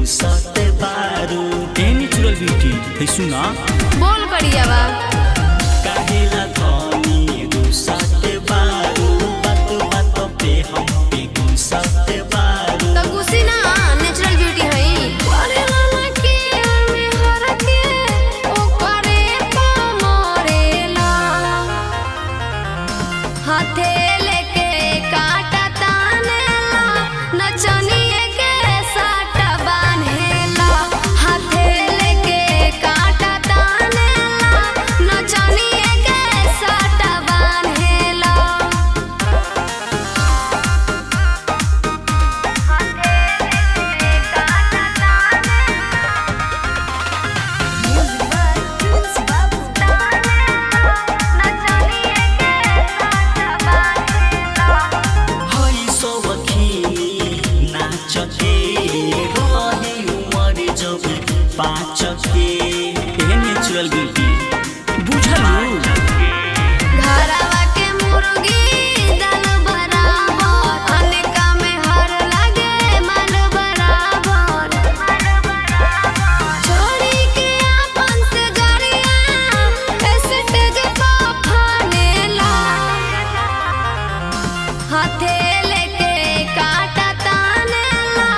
घुसते बारू a natural beauty है सुना बोल करिया बा काहेला धनी घुसते बारू बात बात पे हम पे घुसते बारू तो गुस्सी ना नेचुरल ब्यूटी है करे लाला के में हर के ओ करे पा मोरेला हाथे लेके काटा तानेला नचनिए के साटा बान्हेला हाथे लेके काटा तानेला नचनिए के साटा बान्हेला हाथे लेके काटा हई सवखीनी नाच के रहे उमर जब पाँच के ए नेचुरल ब्यूटी बुझलू घरवा के मुर्गी दाल बराबर अनेका में हर लागे माल बराबर छोड़ी के आपन से गरिया स्टेज पर फानेला हाथे लेके काटा तानेला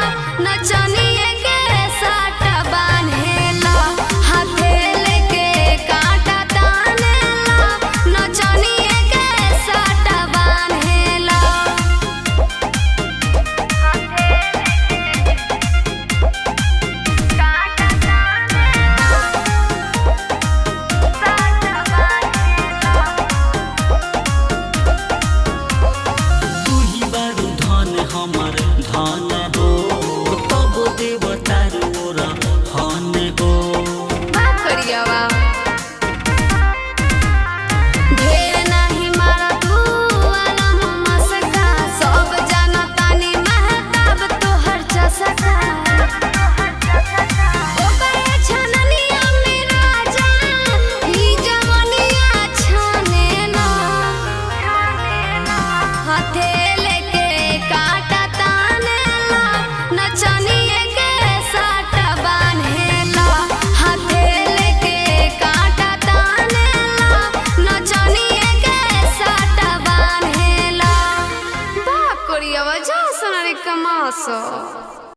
नचनिए के साटा बान्हेला हाथे लेके काटा तानेला नचनिए के साटा बान्हेला हाथे लेके काटा तानेला साटा बान्हेला तू ही बारू धन हमर धन हो तब देवतार ओरा हन हो बात करिया बा ढेर नाही मारा तू आलम मसका सब जाना तानी महताब तोहर चसका ओकरे छननिया में राजा ई जवनिया छनेला हाथे लेके काटा तानेला नचनिए के साटा बान्हेला हाथे लेके काटा तानेला नचनिए के साटा बान्हेला बाप करिया वजह सनरे कमासो